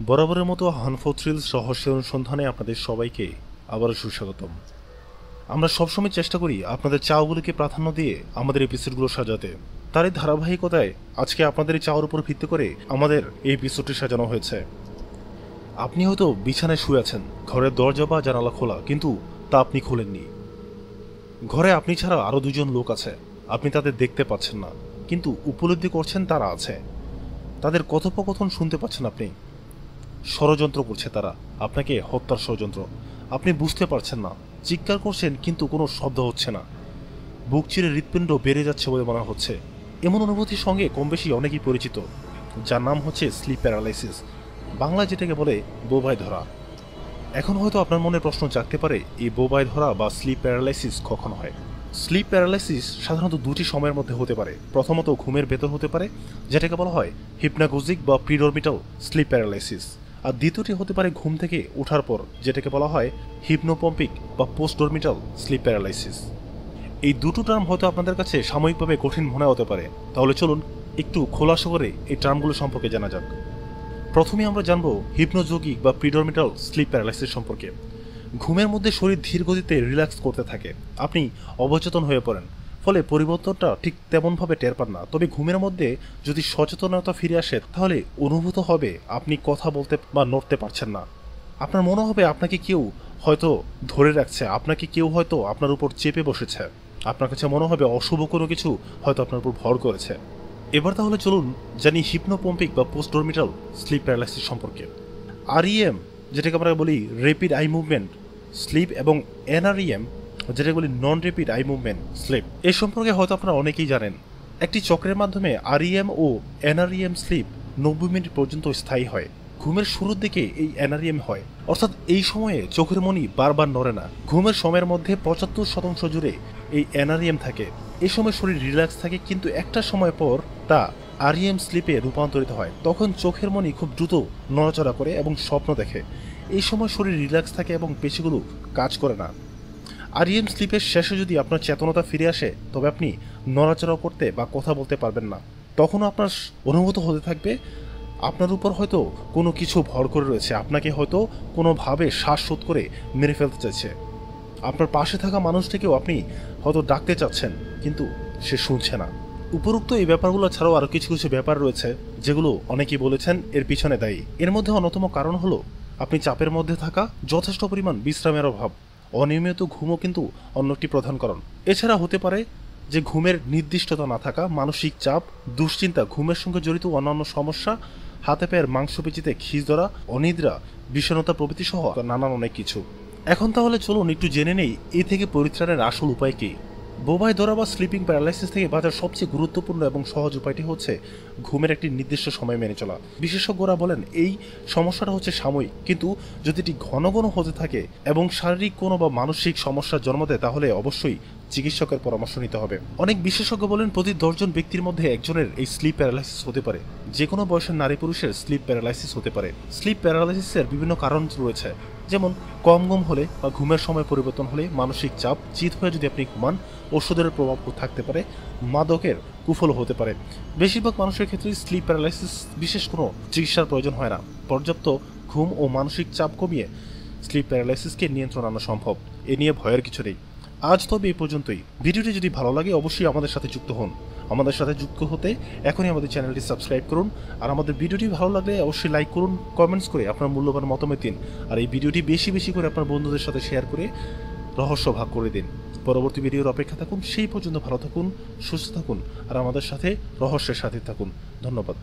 বরাবরের মতো হানফো থ্রিলস রহস্য অনুসন্ধানে আপনাদের সবাইকে আবারও সুস্বাগতম। আমরা সবসময় চেষ্টা করি আপনাদের চাওগুলিকে প্রাধান্য দিয়ে আমাদের এপিসোডগুলো সাজাতে। তার এই ধারাবাহিকতায় আজকে আপনাদের এই চাওয়ার উপর ভিত্তি করে আমাদের এই এপিসোডটি সাজানো হয়েছে। আপনি হয়তো বিছানায় শুয়ে আছেন, ঘরের দরজা বা জানালা খোলা, কিন্তু তা আপনি খোলেননি। ঘরে আপনি ছাড়া আরও দুজন লোক আছে, আপনি তাদের দেখতে পাচ্ছেন না, কিন্তু উপলব্ধি করছেন তারা আছে। তাদের কথোপকথন শুনতে পাচ্ছেন আপনি। ষড়যন্ত্র করছে তারা, আপনাকে হত্যার ষড়যন্ত্র। আপনি বুঝতে পারছেন না, চিৎকার করছেন কিন্তু কোনো শব্দ হচ্ছে না। বুক চিরে হৃৎপিণ্ড বেড়ে যাচ্ছে বলে মনে হচ্ছে। এমন অনুভূতির সঙ্গে কম বেশি অনেকেই পরিচিত, যার নাম হচ্ছে স্লিপ প্যারালাইসিস, বাংলা যেটাকে বলে বোবায় ধরা। এখন হয়তো আপনার মনে প্রশ্ন জাগতে পারে, এই বোবায় ধরা বা স্লিপ প্যারালাইসিস কখন হয়? স্লিপ প্যারালাইসিস সাধারণত দুটি সময়ের মধ্যে হতে পারে। প্রথমত ঘুমের ভেতর হতে পারে, যেটাকে বলা হয় হিপনাগোজিক বা প্রিডরমিটাল স্লিপ প্যারালাইসিস। আর দ্বিতীয়টি হতে পারে ঘুম থেকে ওঠার পর, যেটাকে বলা হয় হিপনোপম্পিক বা পোস্টডরমিটাল স্লিপ প্যারালাইসিস। এই দুটো টার্ম হয়তো আপনাদের কাছে সাময়িকভাবে কঠিন মনে হতে পারে। তাহলে চলুন একটু খোলাসা করে এই টার্মগুলো সম্পর্কে জানা যাক। প্রথমে আমরা জানব হিপনোযোগিক বা প্রিডরমিটাল স্লিপ প্যারালাইসিস সম্পর্কে। ঘুমের মধ্যে শরীর ধীর গতিতে রিল্যাক্স করতে থাকে, আপনি অবচেতন হয়ে পড়েন, ফলে পরিবর্তনটা ঠিক তেমনভাবে টের পান না। তবে ঘুমের মধ্যে যদি সচেতনতা ফিরে আসে, তাহলে অনুভূত হবে আপনি কথা বলতে বা নড়তে পারছেন না। আপনার মনে হবে আপনাকে কেউ হয়তো ধরে রাখছে, আপনাকে কেউ হয়তো আপনার উপর চেপে বসেছে। আপনার কাছে মনে হবে অশুভ কোনো কিছু হয়তো আপনার উপর ভর করেছে। এবার তাহলে চলুন জানি হিপনোপম্পিক বা পোস্টডরমিটাল স্লিপ প্যারালাইসিস সম্পর্কে। আরইএম, যেটাকে আমরা বলি র্যাপিড আই মুভমেন্ট স্লিপ, এবং এনআরইএম, যেটাকে বলি নন র্যাপিড আই মুভমেন্ট স্লিপ, এই সম্পর্কে হয়তো আপনারা অনেকেই জানেন। একটি চক্রের মাধ্যমে আরইএম ও এনআরইএম স্লিপ 90 মিনিট পর্যন্ত স্থায়ী হয়। ঘুমের শুরুর দিকে এই এনআরইএম হয়, অর্থাৎ এই সময়ে চোখের মনি বারবার নড়ে না। ঘুমের সময়ের মধ্যে 75% জুড়ে এই এনআরইএম থাকে। এই সময় শরীর রিল্যাক্স থাকে, কিন্তু একটা সময় পর তা আরইএম স্লিপে রূপান্তরিত হয়। তখন চোখের মনি খুব দ্রুত নড়াচড়া করে এবং স্বপ্ন দেখে। এই সময় শরীর রিল্যাক্স থাকে এবং পেশিগুলো কাজ করে না। আরইএম স্লিপের শেষে যদি আপনার চেতনতা ফিরে আসে, তবে আপনি নড়াচড়া করতে বা কথা বলতে পারবেন না। তখনও আপনার অনুভূত হতে থাকবে আপনার উপর হয়তো কোনো কিছু ভর করে রয়েছে, আপনাকে হয়তো কোনোভাবে শ্বাসরোধ করে মেরে ফেলতে চাইছে। আপনার পাশে থাকা মানুষটিকেও আপনি হয়তো ডাকতে চাচ্ছেন, কিন্তু সে শুনছে না। উপরোক্ত এই ব্যাপারগুলো ছাড়াও আরও কিছু কিছু ব্যাপার রয়েছে, যেগুলো অনেকেই বলেছেন এর পিছনে দায়ী। এর মধ্যে অন্যতম কারণ হলো আপনি চাপের মধ্যে থাকা, যথেষ্ট পরিমাণ বিশ্রামের অভাব। অনিয়মিত ঘুমও কিন্তু অন্য একটি প্রধান কারণ। এছাড়া হতে পারে যে ঘুমের নির্দিষ্টতা না থাকা, মানসিক চাপ, দুশ্চিন্তা, ঘুমের সঙ্গে জড়িত অন্যান্য সমস্যা, হাতে পায়ের মাংসপেশিতে খিঁচ ধরা, অনিদ্রা, বিষণ্ণতা প্রভৃতি সহ নানান অনেক কিছু। এখন তাহলে চলুন একটু জেনে নেই এ থেকে পরিত্রাণের আসল উপায় কী। বোবায় ধরা বা স্লিপিং প্যারালাইসিস থেকে বাঁচার সবচেয়ে গুরুত্বপূর্ণ এবং সহজ উপায়টি হচ্ছে ঘুমের একটি নির্দিষ্ট সময় মেনে চলা। বিশেষজ্ঞরা বলেন এই সমস্যাটা হচ্ছে সাময়িক, কিন্তু যদি এটি ঘন ঘন হতে থাকে এবং শারীরিক কোনো বা মানসিক সমস্যার জন্ম দেয়, তাহলে অবশ্যই চিকিৎসকের পরামর্শ নিতে হবে। অনেক বিশেষজ্ঞ বলেন প্রতি 10 জন ব্যক্তির মধ্যে একজনের এই স্লিপ প্যারালাইসিস হতে পারে। যে কোনো বয়সের নারী পুরুষের স্লিপ প্যারালাইসিস হতে পারে। স্লিপ প্যারালাইসিসের বিভিন্ন কারণ রয়েছে, যেমন কম ঘুম হলে বা ঘুমের সময় পরিবর্তন হলে, মানসিক চাপ, চিত হয়ে যদি আপনি ঘুমান, ওষুধের প্রভাব থাকতে পারে, মাদকের কুফল হতে পারে। বেশিরভাগ মানুষের ক্ষেত্রে স্লিপ প্যারালাইসিস বিশেষ কোনো চিকিৎসার প্রয়োজন হয় না। পর্যাপ্ত ঘুম ও মানসিক চাপ কমিয়ে স্লিপ প্যারালাইসিসকে নিয়ন্ত্রণ আনা সম্ভব। এ নিয়ে ভয়ের কিছু নেই। আজ তবে এই পর্যন্তই। ভিডিওটি যদি ভালো লাগে অবশ্যই আমাদের সাথে যুক্ত হন। আমাদের সাথে যুক্ত হতে এখনই আমাদের চ্যানেলটি সাবস্ক্রাইব করুন। আর আমাদের ভিডিওটি ভালো লাগলে অবশ্যই লাইক করুন, কমেন্টস করে আপনার মূল্যবান মতামত দিন। আর এই ভিডিওটি বেশি বেশি করে আপনার বন্ধুদের সাথে শেয়ার করে রহস্য ভাগ করে দিন। পরবর্তী ভিডিওর অপেক্ষা থাকুন। সেই পর্যন্ত ভালো থাকুন, সুস্থ থাকুন, আর আমাদের সাথে রহস্যের সাথে থাকুন। ধন্যবাদ।